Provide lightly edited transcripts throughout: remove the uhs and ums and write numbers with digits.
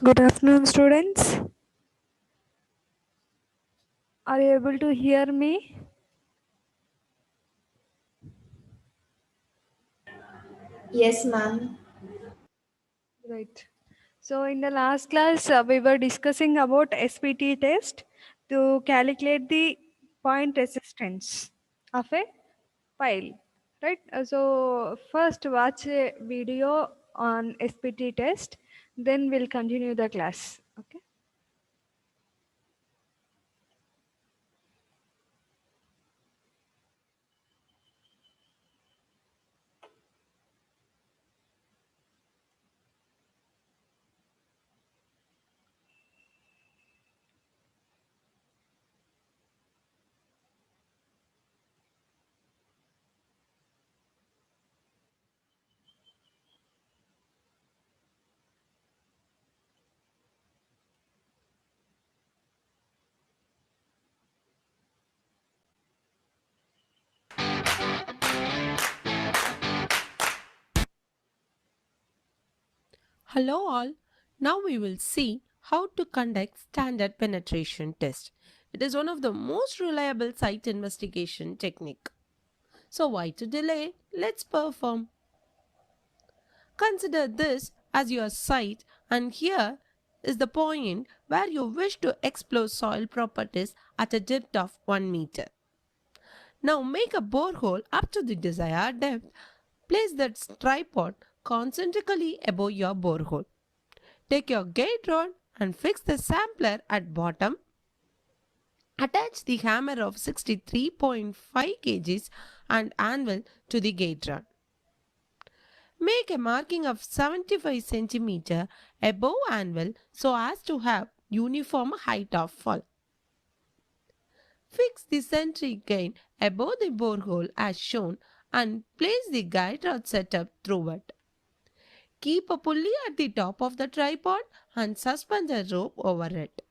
Good afternoon, students. Are you able to hear me? Yes, ma'am. Right. So, in the last class, we were discussing about SPT test to calculate the point resistance of a pile. Right. So, first watch a video on SPT test, then we'll continue the class. Okay. Hello all. Now we will see how to conduct standard penetration test. It is one of the most reliable site investigation technique. So why to delay? Let's perform. Consider this as your site and here is the point where you wish to explore soil properties at a depth of 1 meter. Now make a borehole up to the desired depth. Place that tripod concentrically above your borehole. Take your gate rod and fix the sampler at bottom. Attach the hammer of 63.5 kgs and anvil to the gate rod. Make a marking of 75 cm above anvil so as to have uniform height of fall. Fix the sentry gain above the borehole as shown and place the guide rod setup through it. Keep a pulley at the top of the tripod and suspend a rope over it.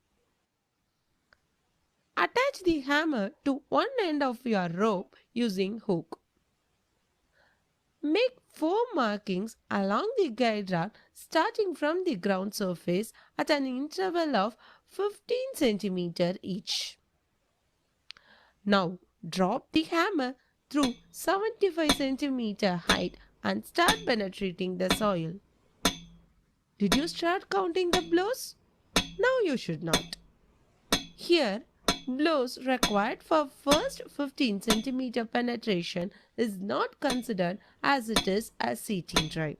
Attach the hammer to one end of your rope using hook. Make 4 markings along the guide rod starting from the ground surface at an interval of 15 cm each. Now drop the hammer through 75 cm height and start penetrating the soil. Did you start counting the blows? Now you should not. Here, blows required for first 15 cm penetration is not considered as it is a seating drive.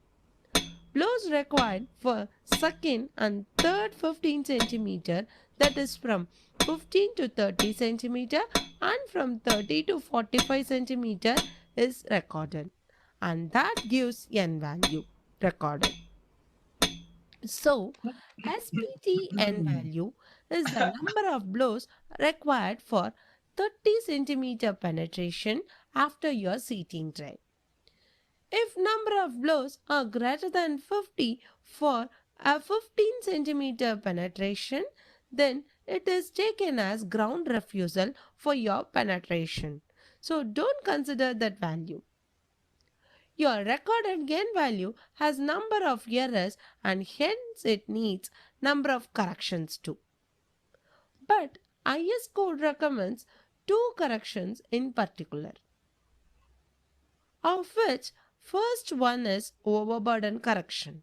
Blows required for second and third 15 cm, that is from 15 to 30 cm and from 30 to 45 cm is recorded, and that gives n value recorded. So, SPTN value is the number of blows required for 30 centimeter penetration after your seating drive. If number of blows are greater than 50 for a 15 centimeter penetration, then it is taken as ground refusal for your penetration. So don't consider that value. Your recorded gain value has number of errors and hence it needs number of corrections too. But IS code recommends 2 corrections in particular, of which first one is overburden correction.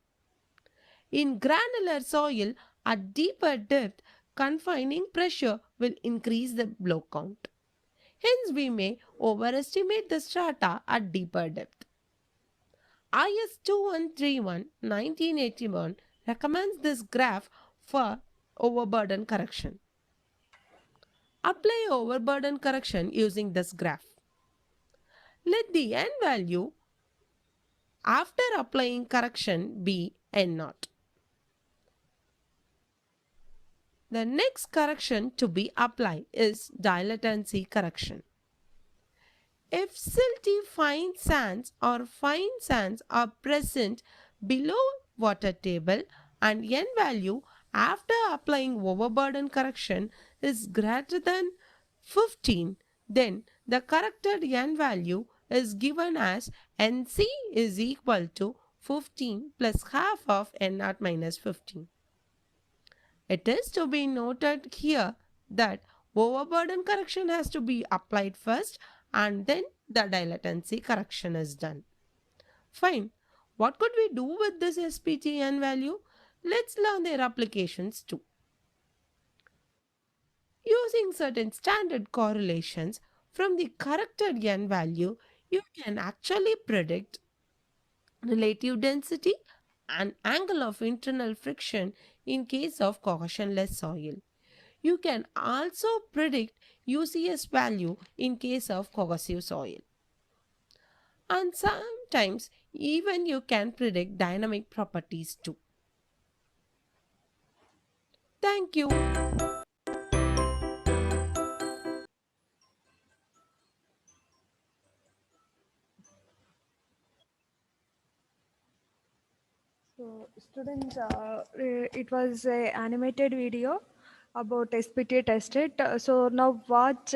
In granular soil at deeper depth, confining pressure will increase the blow count. Hence we may overestimate the strata at deeper depth. IS 2131-1981 recommends this graph for overburden correction. Apply overburden correction using this graph. Let the n value after applying correction be n naught. The next correction to be applied is dilatancy correction. If silty fine sands or fine sands are present below water table and n value after applying overburden correction is greater than 15, then the corrected n value is given as Nc is equal to 15 plus half of n naught minus 15. It is to be noted here that overburden correction has to be applied first and then the dilatancy correction is done. Fine. What could we do with this SPT value? Let's learn their applications too. Using certain standard correlations from the corrected n value, you can actually predict relative density and angle of internal friction in case of cohesionless soil. You can also predict UCS value in case of cohesive soil. And sometimes even you can predict dynamic properties too. Thank you. So, students, it was a animated video about SPT tested. So now watch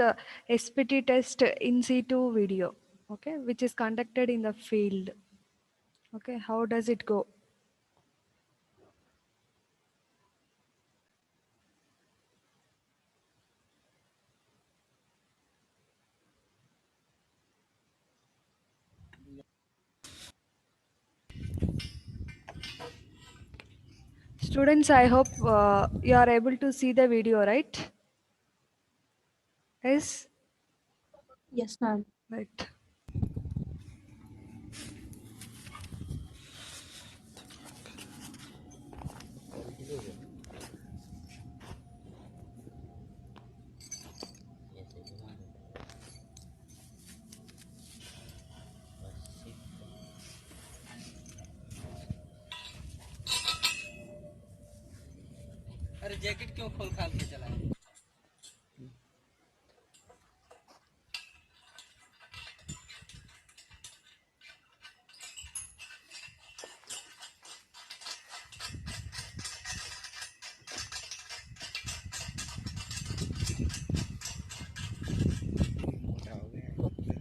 SPT test in situ video, okay, which is conducted in the field. Okay, how does it go? Students, I hope you are able to see the video, right? Yes, Yes, ma'am. right. अरे jacket क्यों खोल खाल के चला है?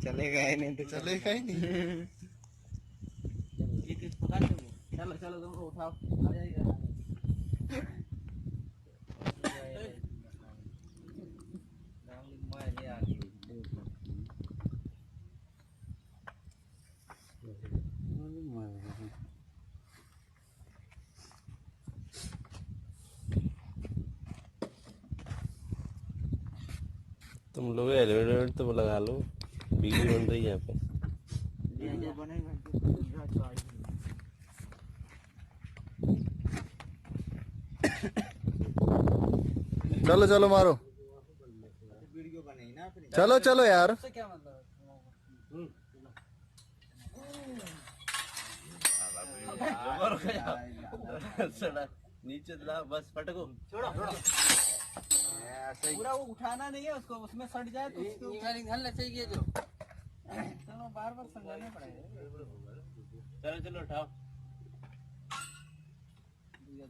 चलेगा ही नहीं तो चलेगा ही नहीं। ये किस पकड़ लो, चलो चलो तुम उठाओ, आ जाएगा। तुम लोग एलिवेटर तो लगा लो, बिजली बन रही है यहाँ पे। चलो चलो मारो, चलो चलो यार। क्या मतलब? नीचे ला बस पटको, छोड़ो पूरा वो उठाना नहीं है उसको, उसमें सट जाए तो निकालना चाहिए जो। चलो बार बार समझाना पड़ेगा। चलो चलो उठाओ,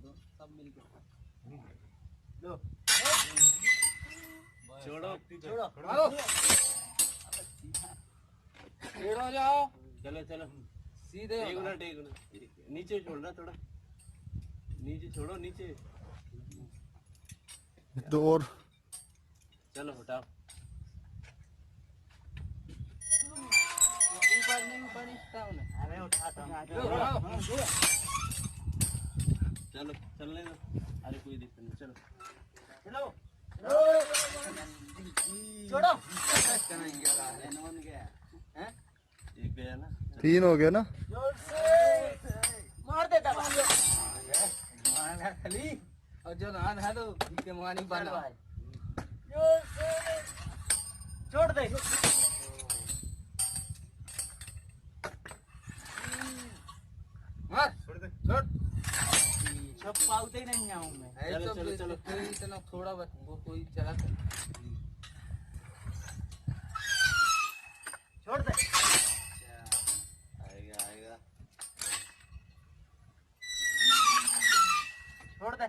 दो सब मिलके लो छोड़ो छोड़ो आओ हो जाओ। चलो चलो सीधे एक मिनट नीचे छोड़ना, थोड़ा नीचे छोड़ो, नीचे दो और चलो हटाओ। ऊपर नहीं डाउन। अरे उठाता हूं। चलो चलने दो, अरे कोई दिक्कत नहीं, चलो चलो छोड़ो। एक गया ना, तीन हो गया ना। जोर से मार देता मारना खाली, और जो नान है तो के मानी बना जोर से छोड़ दे। मार छोड़ दे, छोड़ सब पाउते ही नहीं आऊं मैं। चलो चलो चलो कोई इतना थोड़ा बस वो कोई चला छोड़ दे। आएगा आएगा, छोड़ दे।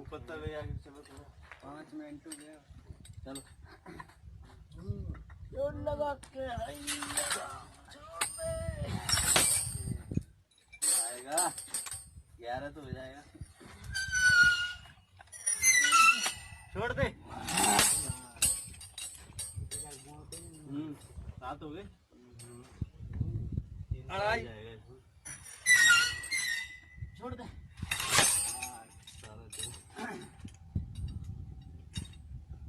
ऊपर तक गया, चलो चलो 5 मिनट हो गया। चलो जोर लगा के आएगा, जाएगा। छोड़ दे। 7 हो गए। अढ़ाई। छोड़ दे।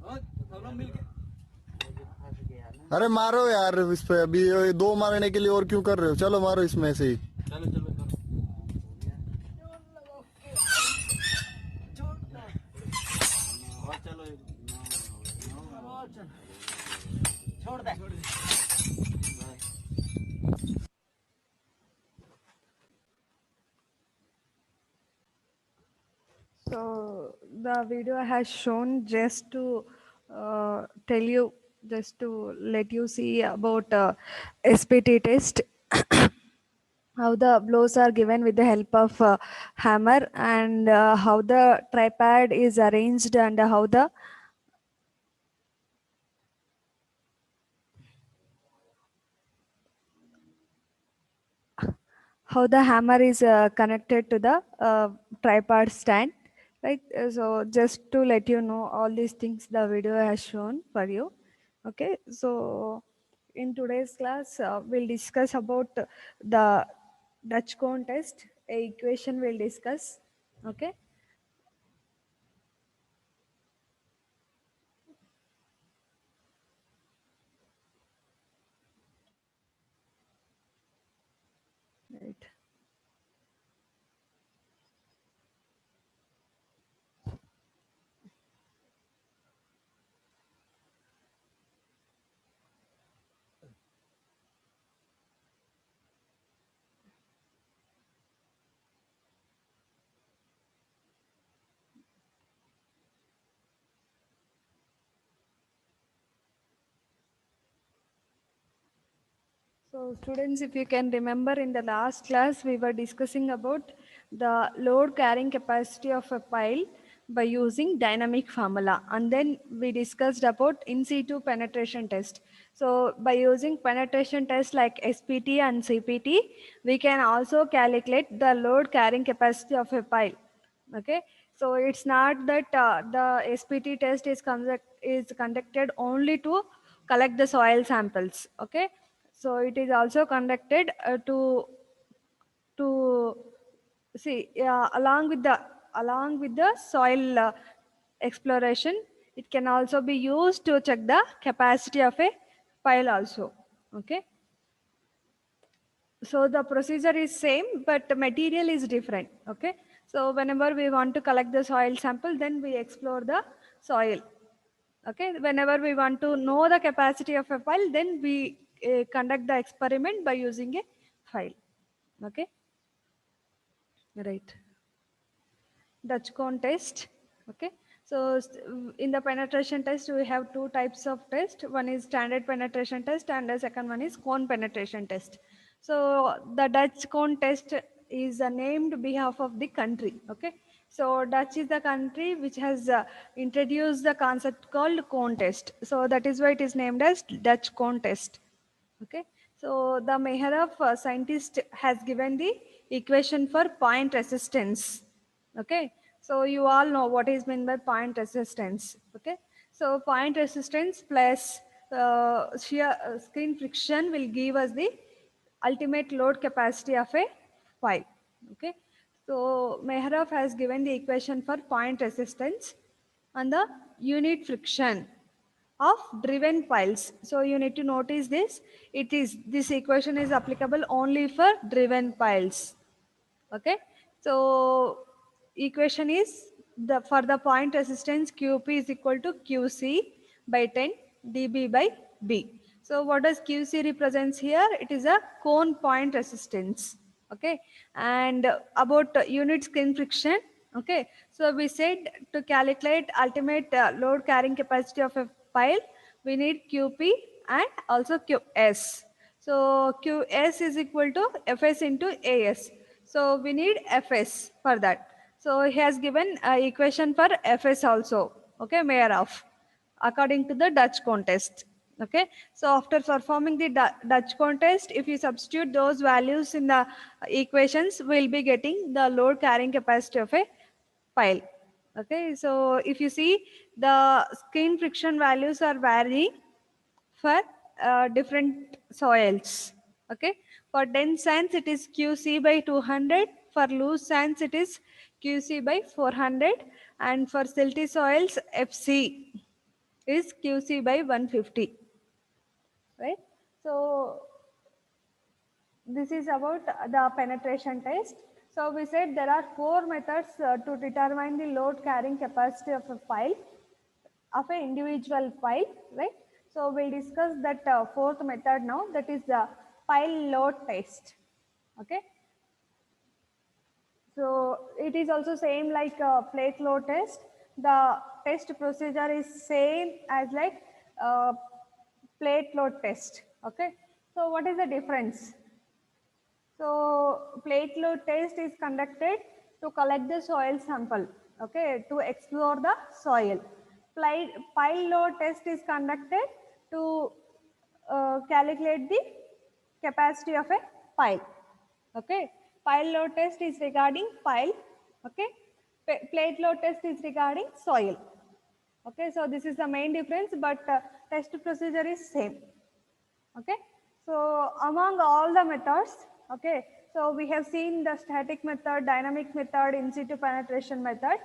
और सब लोग मिलके अरे मारो यार इस पे, अभी ये 2 मारने के लिए और क्यों कर रहे हो? चलो मारो इसमें से ही। चलो चलो चलो। और चलो और चल छोड़ दे। So the video has shown just to tell you, just to let you see about SPT test, how the blows are given with the help of hammer, and how the tripod is arranged, and how the hammer is connected to the tripod stand, right? So just to let you know all these things the video has shown for you. Okay, so in today's class we'll discuss about the Dutch cone test, a equation we'll discuss. Okay, right. So students, if you can remember in the last class, we were discussing about the load carrying capacity of a pile by using dynamic formula. And then we discussed about in situ penetration test. So by using penetration test like SPT and CPT, we can also calculate the load carrying capacity of a pile. Okay, so it's not that the SPT test is conducted only to collect the soil samples. Okay, so it is also conducted to see along with the soil exploration. It can also be used to check the capacity of a pile also. Okay, so the procedure is same, but the material is different. Okay, so whenever we want to collect the soil sample, then we explore the soil. Okay, whenever we want to know the capacity of a file, then we conduct the experiment by using a file. Okay, right. Dutch cone test. Okay, so in the penetration test we have two types of test. One is standard penetration test and the second one is cone penetration test. So the Dutch cone test is named behalf of the country. Okay, so Dutch is the country which has introduced the concept called cone test. So that is why it is named as Dutch cone test. Okay, so the Meherov scientist has given the equation for point resistance. Okay, so you all know what is meant by point resistance. Okay, so point resistance plus shear screen friction will give us the ultimate load capacity of a pile. Okay, so Meherov has given the equation for point resistance and the unit friction of driven piles. So you need to notice this. This equation is applicable only for driven piles. Okay, so equation is the for the point resistance QP is equal to QC by 10 dB by B. So what does QC represents here? It is a cone point resistance. Okay, and about unit skin friction. Okay, so we said to calculate ultimate load carrying capacity of a pile, we need QP and also QS. So QS is equal to Fs into AS. So we need Fs for that. So he has given equation for Fs also. Okay, Meherov, according to the Dutch cone test. Okay, so after performing the Dutch contest, if you substitute those values in the equations, we'll be getting the load carrying capacity of a pile. Okay, so if you see, the skin friction values are varying for different soils. Okay, for dense sands it is QC by 200, for loose sands it is QC by 400, and for silty soils FC is QC by 150. Right, so this is about the penetration test. So we said there are 4 methods to determine the load carrying capacity of a pile, of an individual pile, right? So we'll discuss that fourth method now, that is the pile load test. Okay, so it is also same like plate load test. The test procedure is same as like plate load test. Okay, so what is the difference? So plate load test is conducted to collect the soil sample, okay, to explore the soil. Pile load test is conducted to calculate the capacity of a pile. Okay, pile load test is regarding pile. Okay, plate load test is regarding soil. Okay, so this is the main difference, but test procedure is same. Okay, so among all the methods, okay, so we have seen the static method, dynamic method, in situ penetration method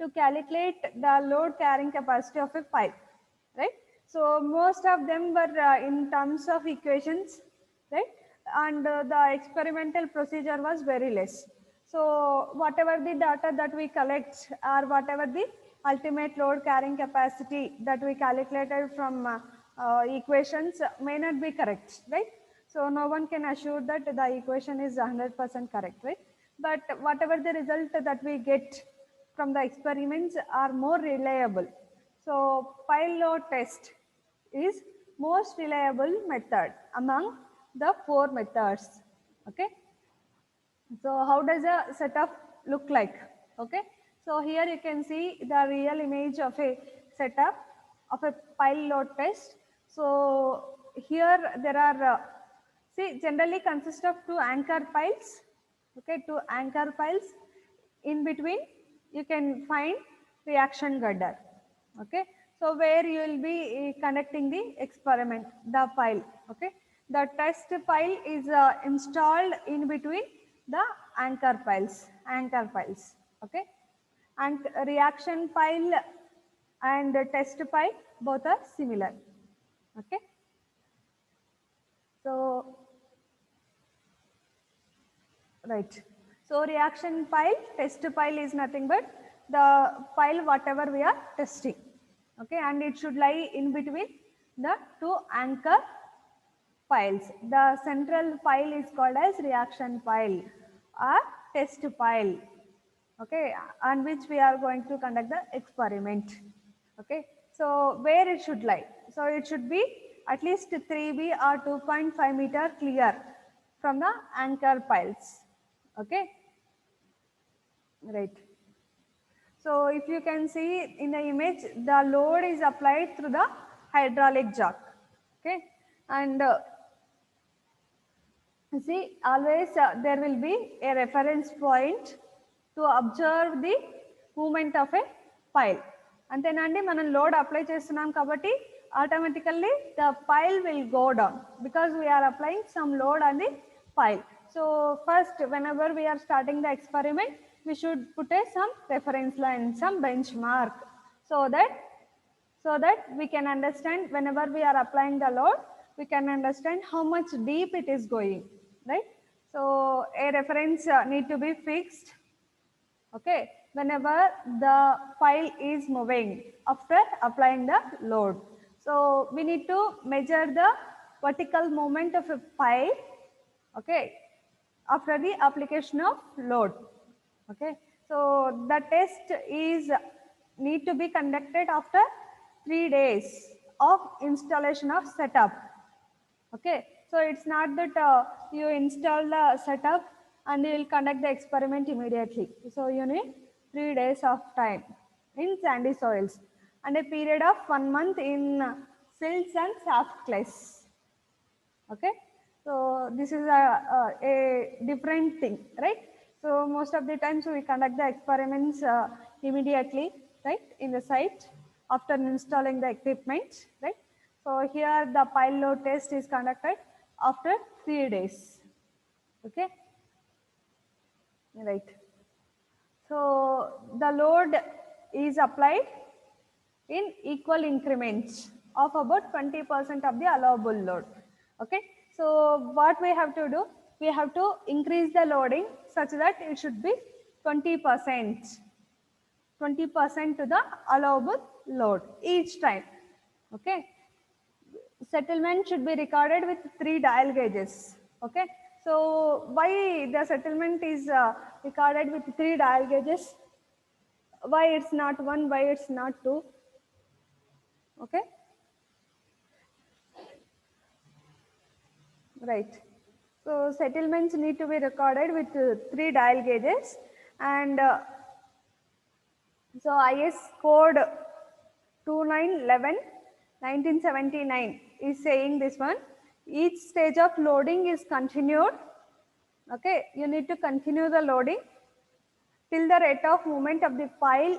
to calculate the load carrying capacity of a pipe, right? So most of them were in terms of equations, right? And the experimental procedure was very less. So whatever the data that we collect, or whatever the ultimate load carrying capacity that we calculated from equations may not be correct, right? So no one can assure that the equation is 100% correct, right? But whatever the result that we get from the experiments are more reliable. So pile load test is most reliable method among the 4 methods. Okay, so how does a setup look like? Okay, so here you can see the real image of a setup of a pile load test. So here there are see, generally consist of 2 anchor piles. Okay, 2 anchor piles. In between you can find reaction girder. Okay, so where you will be conducting the experiment, the pile. Okay, the test pile is installed in between the anchor piles. Okay, and reaction pile and test pile both are similar. Okay, so right, so reaction pile, test pile is nothing but the pile whatever we are testing. Okay, and it should lie in between the 2 anchor piles. The central pile is called as reaction pile or test pile. Okay, on which we are going to conduct the experiment. Okay, so where it should lie? So it should be at least 3b or 2.5 meter clear from the anchor piles. Okay, right. So if you can see in the image, the load is applied through the hydraulic jack. Okay, and see, always there will be a reference point to observe the movement of a pile. అంతేనండి, మనం load apply చేస్తున్నాం కాబట్టి automatically the pile will go down because we are applying some load on the pile. So first, whenever we are starting the experiment, we should put some reference line, some benchmark, so that we can understand whenever we are applying the load, we can understand how much deep it is going, right? So a reference need to be fixed, okay, whenever the pile is moving after applying the load. So we need to measure the vertical movement of a pile, okay, after the application of load. Okay, so the test is need to be conducted after 3 days of installation of setup. Okay, so it's not that you install the setup and you will conduct the experiment immediately. So you need 3 days of time in sandy soils and a period of 1 month in silts and shaft clays. Okay, so this is a different thing, right? So most of the times we conduct the experiments immediately, right, in the site after installing the equipment, right? So here the pile load test is conducted after 3 days. Okay, right. So the load is applied in equal increments of about 20% of the allowable load. Okay, so what we have to do, we have to increase the loading such that it should be 20% to the allowable load each time. Okay, settlement should be recorded with 3 dial gauges. Okay, so why the settlement is recorded with 3 dial gauges? Why it's not 1, why it's not 2? Okay, right. So settlements need to be recorded with 3 dial gauges, and so IS code 2911 1979 is saying this one. Each stage of loading is continued. Okay, you need to continue the loading till the rate of movement of the pile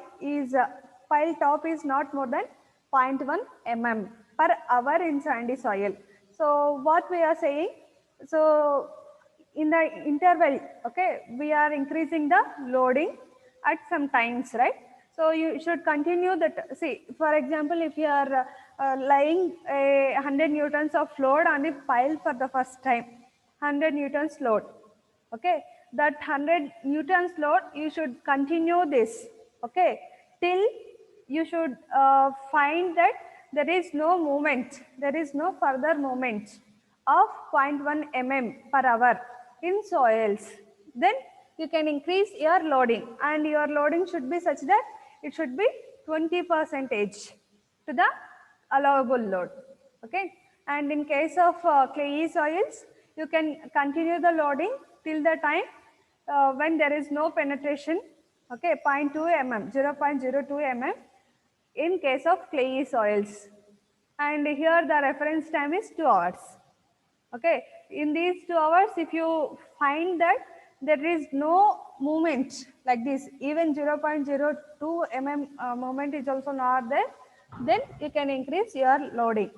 top is not more than 0.1 mm per hour in sandy soil. So what we are saying, so in the interval, okay, we are increasing the loading at some times, right? So you should continue that. See, for example, if you are laying a 100 newtons of load on the pile for the first time, 100 newtons load, okay, that 100 newtons load you should continue this, okay, till you should find that there is no movement, there is no further movement of 0.1 mm per hour in soils. Then you can increase your loading, and your loading should be such that it should be 20% to the allowable load. Okay, and in case of clayey soils, you can continue the loading till the time when there is no penetration. Okay, 0.2 mm, 0.02 mm in case of clayey soils, and here the reference time is 2 hours. Okay, in these 2 hours, if you find that there is no movement like this, even 0.02 mm movement is also not there, then you can increase your loading.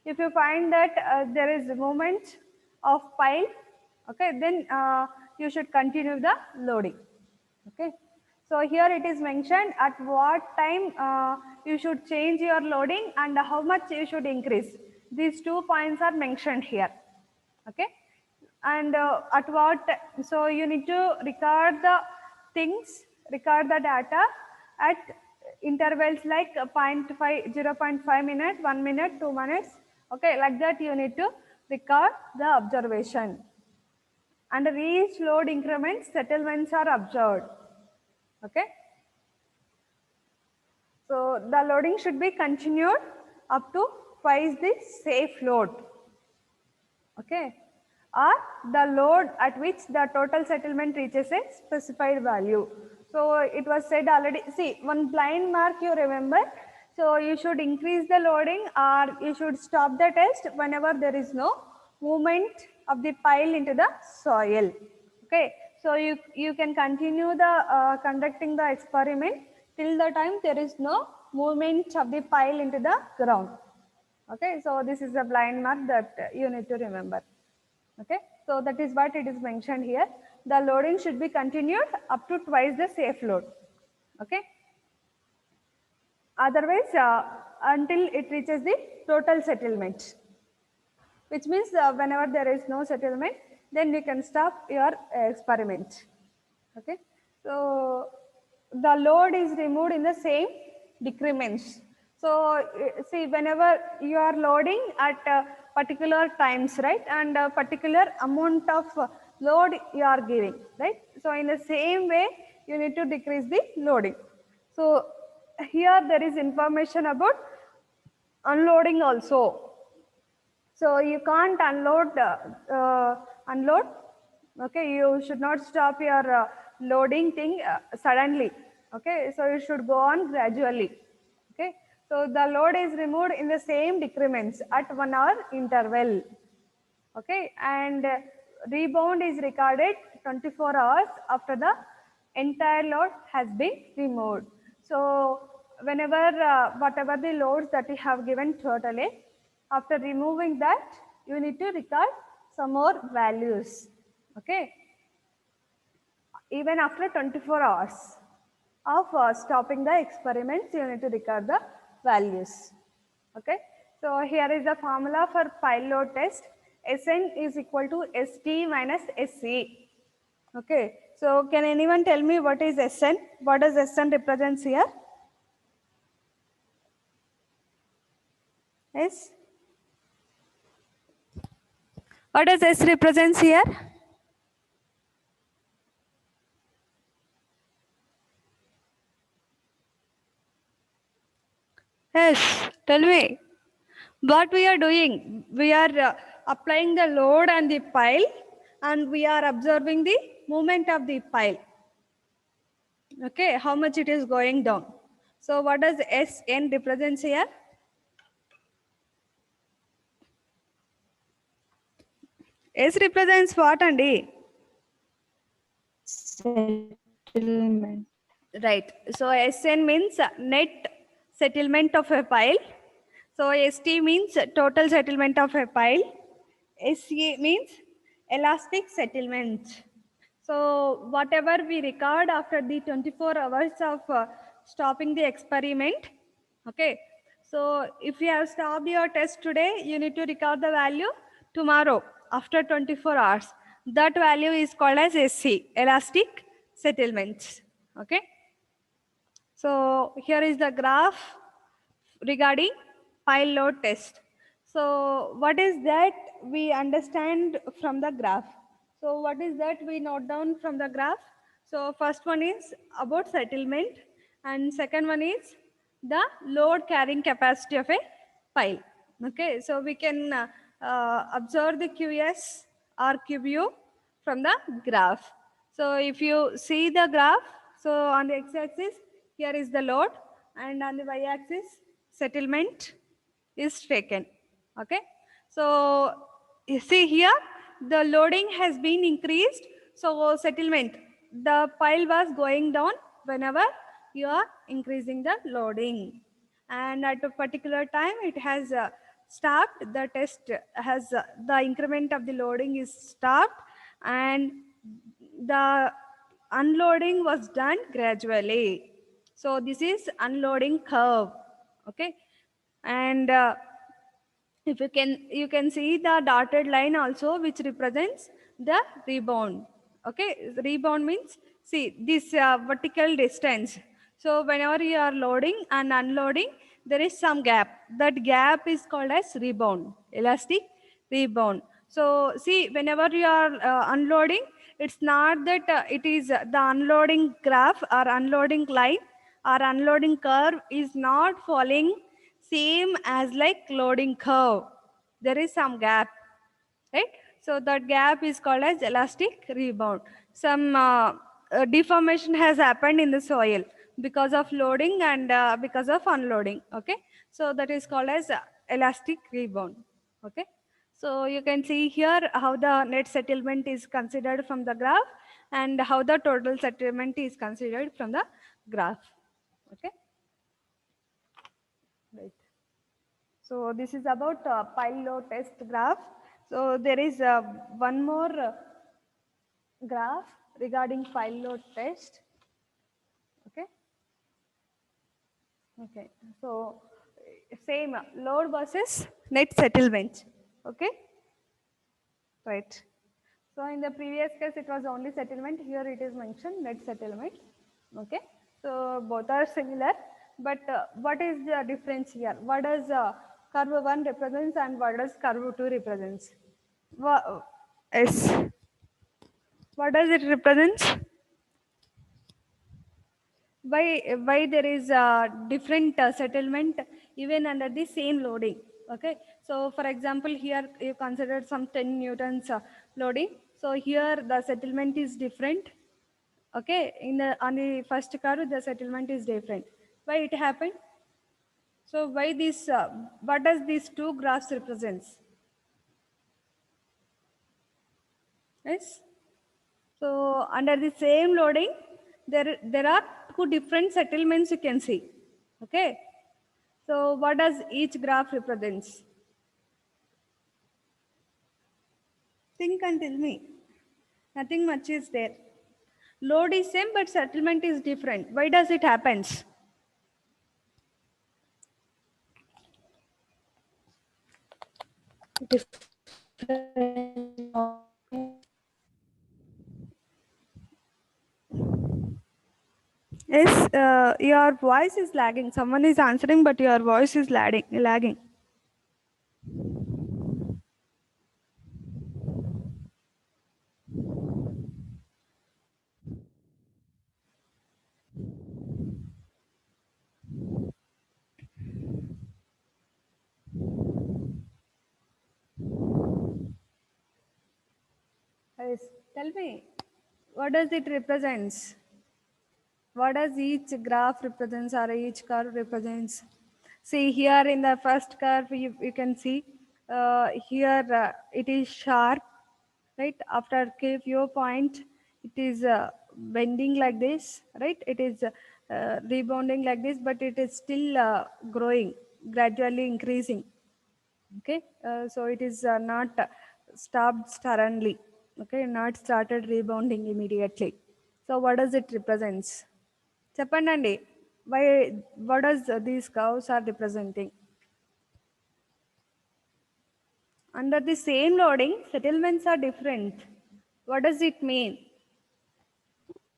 If you find that there is movement of pile, okay, then you should continue the loading. Okay, so here it is mentioned at what time you should change your loading and how much you should increase. These 2 points are mentioned here. Okay, and at what, so you need to record the things, record the data at intervals like 0.5, 0.5 minute, 1 minute, 2 minutes. Okay, like that you need to record the observation. Under each load increments, settlements are observed. Okay, so the loading should be continued up to twice the safe load. Okay, or the load at which the total settlement reaches a specified value. So it was said already, see, one blind mark you remember. So you should increase the loading or you should stop the test whenever there is no movement of the pile into the soil. Okay, so you can continue the conducting the experiment till the time there is no movement of the pile into the ground. Okay, so this is a blind mark that you need to remember. Okay, so that is what it is mentioned here. The loading should be continued up to twice the safe load. Okay, otherwise until it reaches the total settlement, which means whenever there is no settlement, then you can stop your experiment. Okay, so the load is removed in the same decrements. So see, whenever you are loading at particular times, right, and a particular amount of load you are giving, right, so in the same way you need to decrease the loading. So here there is information about unloading also. So you can't unload. Okay, you should not stop your loading thing suddenly. Okay, so you should go on gradually. Okay, So the load is removed in the same decrements at 1 hour interval. Okay, and rebound is recorded 24 hours after the entire load has been removed. So whenever whatever the loads that you have given totally, after removing that, you need to record some more values. Okay, even after 24 hours of stopping the experiments, you need to record the values. Okay, so here is the formula for pile load test. Sn is equal to St minus Se. Okay, so can anyone tell me what is Sn? What does Sn represents here? Yes. What does S represents here? Yes, tell me. What we are doing? We are applying the load on the pile and we are observing the movement of the pile. Okay, how much it is going down. So what does Sn represents here? S represents what, Andy? Settlement. Right. So Sn means net settlement of a pile. So St means total settlement of a pile. Sa means elastic settlement. So whatever we record after the 24 hours of stopping the experiment, okay. So if you have stopped your test today, you need to record the value tomorrow after 24 hours. That value is called as SC, elastic settlement. Okay. So here is the graph regarding pile load test. So what is that we understand from the graph? So what is that we note down from the graph? So first one is about settlement and second one is the load carrying capacity of a pile. Okay, so we can observe the QS or QU from the graph. So if you see the graph, so on the x-axis, here is the load and on the y-axis, settlement is taken. Okay, so you see here the loading has been increased. So settlement, the pile was going down whenever you are increasing the loading, and at a particular time it has stopped. The test has the increment of the loading is stopped and the unloading was done gradually. So this is unloading curve. Okay, and if you can see the dotted line also, which represents the rebound. Okay, rebound means, see this vertical distance. So whenever you are loading and unloading, there is some gap. That gap is called as rebound, elastic rebound. So see, whenever you are unloading, it's not that it is the unloading graph or unloading line or unloading curve is not falling same as like loading curve. There is some gap, right? So that gap is called as elastic rebound. Some deformation has happened in the soil because of loading and because of unloading. Okay, so that is called as elastic rebound. Okay, so you can see here how the net settlement is considered from the graph and how the total settlement is considered from the graph. Okay, right. So this is about pile load test graph. So there is one more graph regarding pile load test. Okay. Okay. So same load versus net settlement. Okay. Right. So in the previous case it was only settlement. Here it is mentioned net settlement. Okay. So both are similar, but what is the difference here? What does curve 1 represents and what does curve 2 represents? Yes. What does it represents? Why there is a different settlement even under the same loading? Okay, so for example here you considered some 10 newtons loading, so here the settlement is different. Okay, in the on the first curve the settlement is different. Why it happened? So why this? What does these two graphs represents? Yes. So under the same loading, there are two different settlements you can see. Okay. So what does each graph represents? Think and tell me. Nothing much is there. Load is same, but settlement is different. Why does it happens? Yes, your voice is lagging. Someone is answering, but your voice is lagging. Yes, tell me, what does it represents? What does each graph represents or each curve represents? See here in the first curve, you can see here it is sharp, right? After K viewpoint, it is bending like this, right? It is rebounding like this, but it is still growing, gradually increasing. Okay, so it is not stopped suddenly. Okay, not started rebounding immediately. So what does it represents? Chapandandi, why? What does these curves are representing? Under the same loading, settlements are different. What does it mean?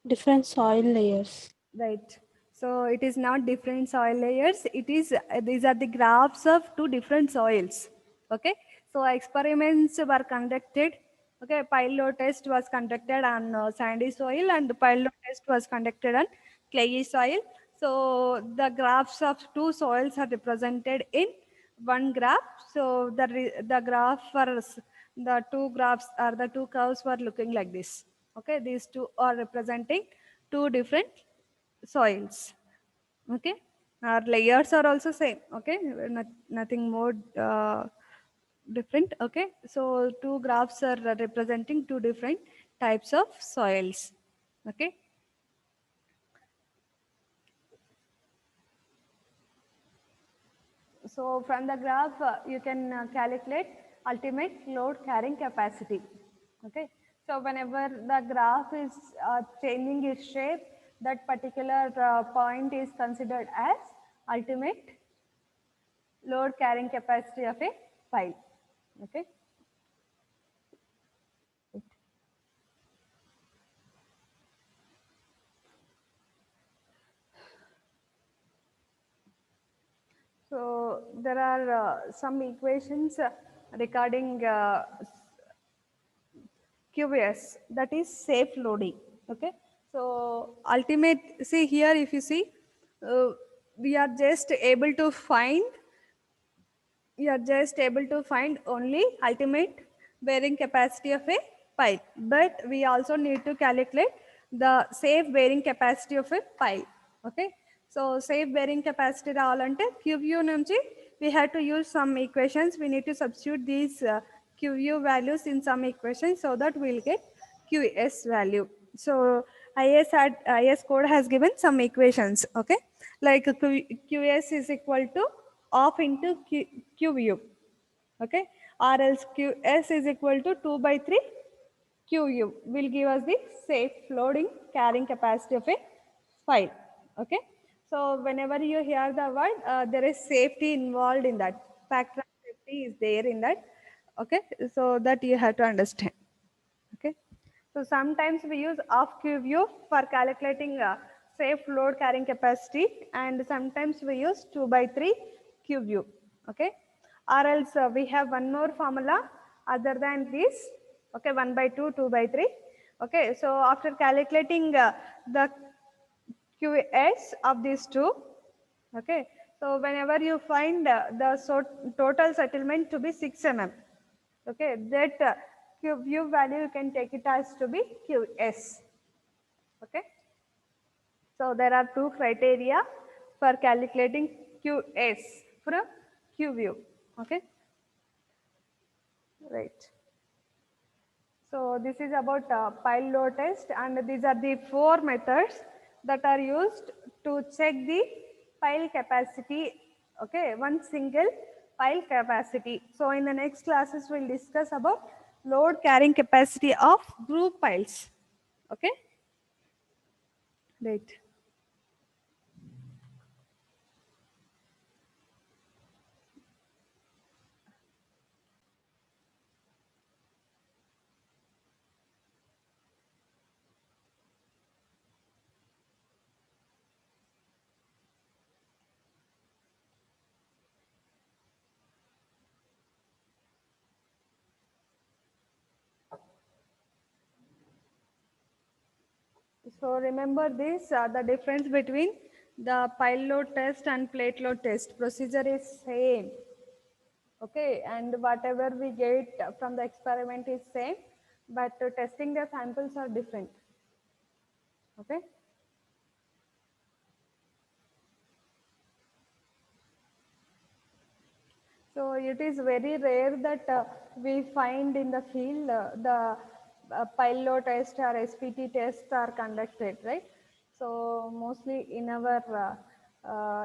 Different soil layers. Right. So it is not different soil layers. It is these are the graphs of two different soils. Okay. So experiments were conducted. Okay. Pilot test was conducted on sandy soil, and the pilot test was conducted on clayey soil. So the graphs of two soils are represented in one graph. So the graph for the two graphs or the two curves were looking like this. Okay. These two are representing two different soils. Okay, our layers are also same. Okay, nothing more different. Okay, so two graphs are representing two different types of soils. Okay, so from the graph you can calculate ultimate load carrying capacity. Okay, so whenever the graph is changing its shape, that particular point is considered as ultimate load carrying capacity of a pile. Okay. So there are some equations regarding QS, that is safe loading. Okay. So ultimate, see here if you see, we are just able to find you are just able to find only ultimate bearing capacity of a pile, but we also need to calculate the safe bearing capacity of a pile. Okay, so safe bearing capacity రావాలంటే QU నుంచి we had to use some equations. We need to substitute these QU values in some equations so that we'll get QS value. So IS code has given some equations. Okay, like QS is equal to off into QU. Okay, or else QS is equal to 2 by 3 QU will give us the safe loading carrying capacity of a file. Okay, so whenever you hear the word, there is safety involved in that. Factor of safety is there in that. Okay, so that you have to understand. Okay, so sometimes we use off QU for calculating safe load carrying capacity, and sometimes we use 2 by 3 QU. Okay, or else we have one more formula other than this. Okay, 1 by 2, 2 by 3. Okay, so after calculating the QS of these two, okay, so whenever you find the total settlement to be 6 mm, okay, that QU value you can take it as to be QS. Okay, so there are two criteria for calculating QS from Q view. Okay, right. So this is about pile load test, and these are the 4 methods that are used to check the pile capacity. Okay, one single pile capacity. So in the next classes we'll discuss about load carrying capacity of group piles. Okay, right. So remember this, the difference between the pile load test and plate load test procedure is same. Okay, and whatever we get from the experiment is same, but testing the samples are different. Okay. So it is very rare that we find in the field the pile load test or SPT tests are conducted, right? So mostly in our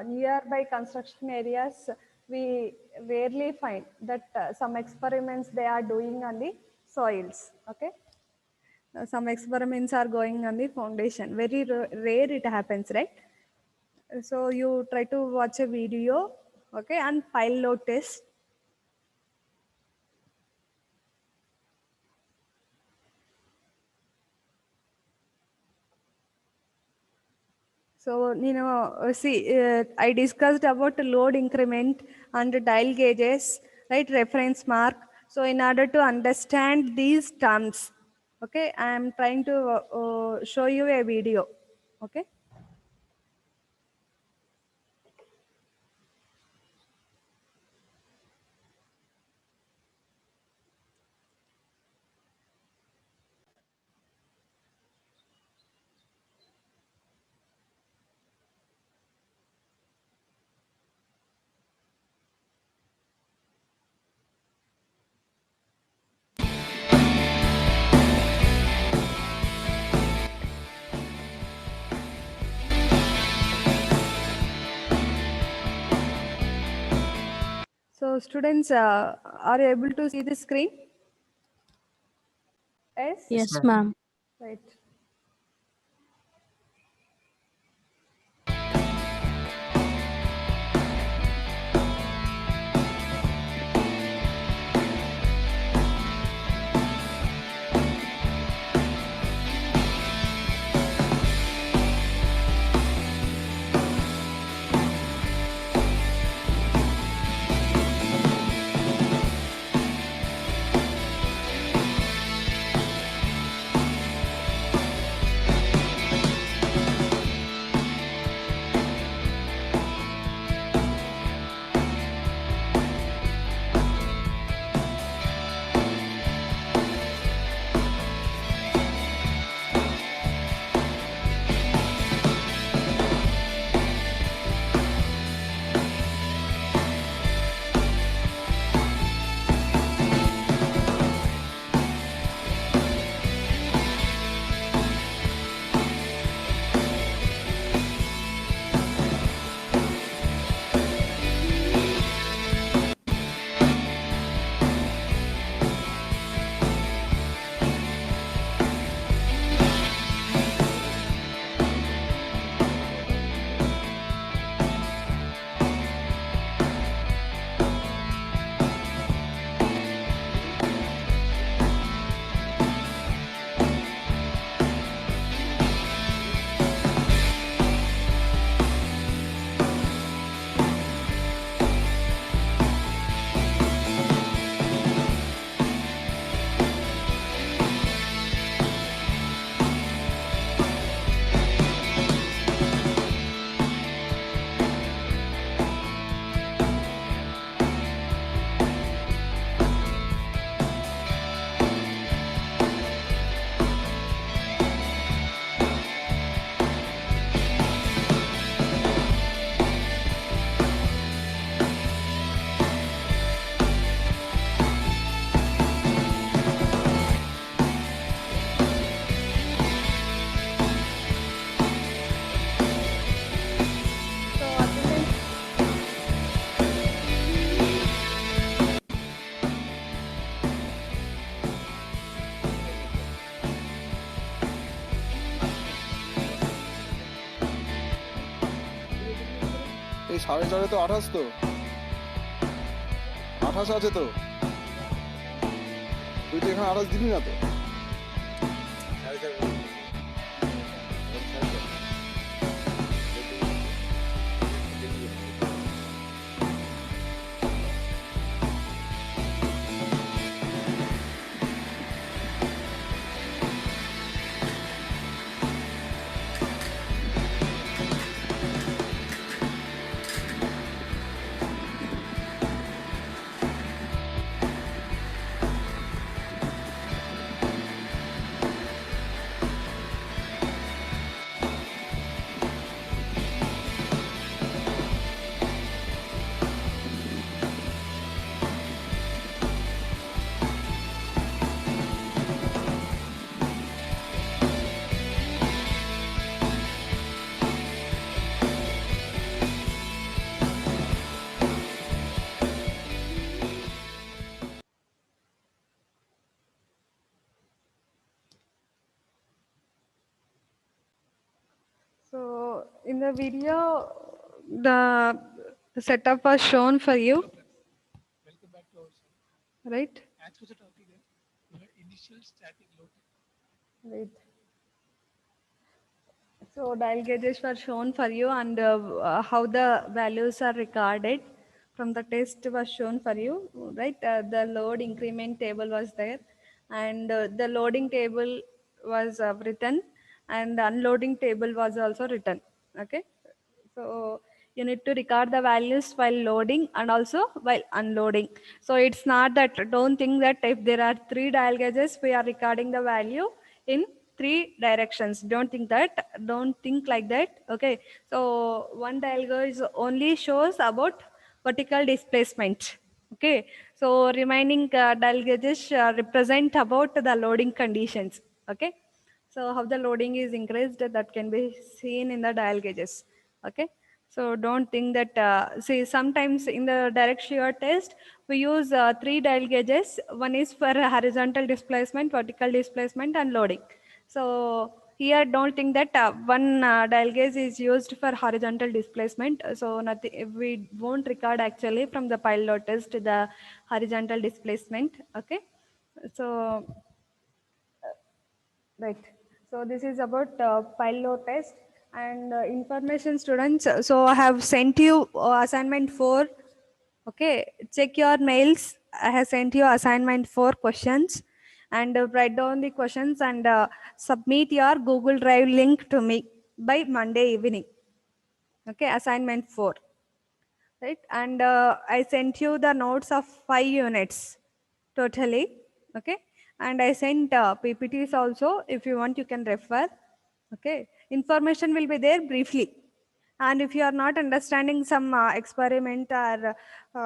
nearby construction areas, we rarely find that some experiments they are doing on the soils. Okay, some experiments are going on the foundation. Very rare it happens, right? So you try to watch a video, okay, and pile load test. So, see, I discussed about the load increment and the dial gauges, right, reference mark. So, in order to understand these terms, okay, I am trying to show you a video, okay. So, students, are you able to see the screen? Yes? Yes, ma'am. Right. 4.5 তো 28 তো 28 আছে তো তুই তো এখানে 28 দিবি না তো So in the video, the setup was shown for you, Welcome back to our channel. right? As per the topic, initial static load. Right. So dial gauges were shown for you, and how the values are recorded from the test was shown for you, right? The load increment table was there, and the loading table was written, and unloading table was also written. Okay. So you need to record the values while loading and also while unloading. So it's not that, don't think that if there are 3 dial gauges, we are recording the value in 3 directions. Don't think that, don't think like that. Okay. So one dial gauge only shows about vertical displacement. Okay. So remaining dial gauges represent about the loading conditions. Okay. So how the loading is increased, that can be seen in the dial gauges. Okay. So don't think that, see, sometimes in the direct shear test, we use 3 dial gauges. One is for horizontal displacement, vertical displacement, and loading. So here, don't think that one dial gauge is used for horizontal displacement. So nothing, we won't record actually from the pile load test the horizontal displacement. Okay. So right. So this is about pile load test and information, students. So I have sent you assignment 4. Okay, check your mails. I have sent you assignment 4 questions, and write down the questions and submit your Google Drive link to me by Monday evening. Okay, assignment 4. Right, and I sent you the notes of 5 units totally. Okay, and I sent PPTs also. If you want, you can refer. Okay, information will be there briefly, and if you are not understanding some experiment or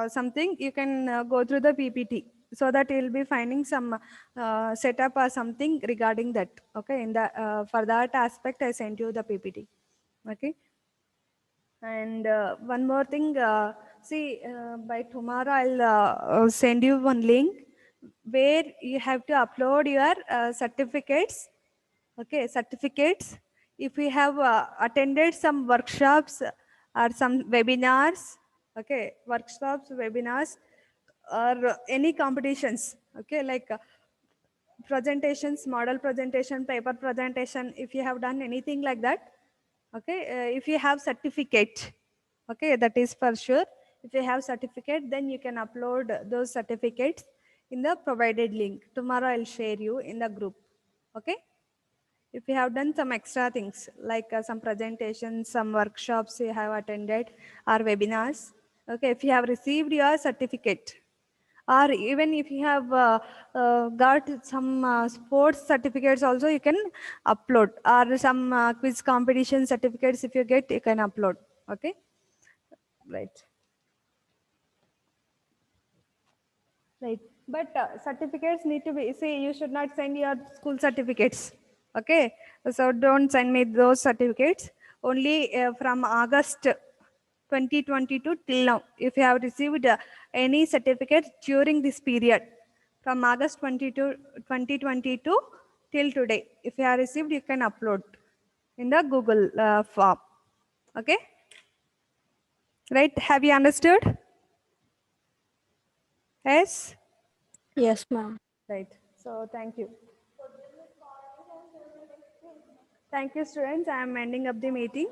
something, you can go through the PPT, so that you will be finding some setup or something regarding that. Okay, in the for that aspect, I sent you the PPT. Okay. And one more thing, see, by tomorrow I'll send you one link where you have to upload your certificates. Okay, certificates. If you have attended some workshops or some webinars, okay, workshops, webinars, or any competitions, okay, like presentations, model presentation, paper presentation, if you have done anything like that, okay, if you have certificate, okay, that is for sure. If you have certificate, then you can upload those certificates in the provided link. Tomorrow I'll share you in the group. Okay. If you have done some extra things like some presentations, some workshops you have attended, or webinars, okay, if you have received your certificate, or even if you have got some sports certificates also, you can upload, or some quiz competition certificates, if you get, you can upload. Okay, right. Right, but certificates need to be, see, you should not send your school certificates. Okay, so don't send me those certificates. Only from August 2022 till now, if you have received any certificate during this period, from August 2022 till today, if you have received, you can upload in the Google form. Okay. Right? Have you understood? Yes? Yes, ma'am. Right. So thank you. Thank you, students. I am ending up the meeting.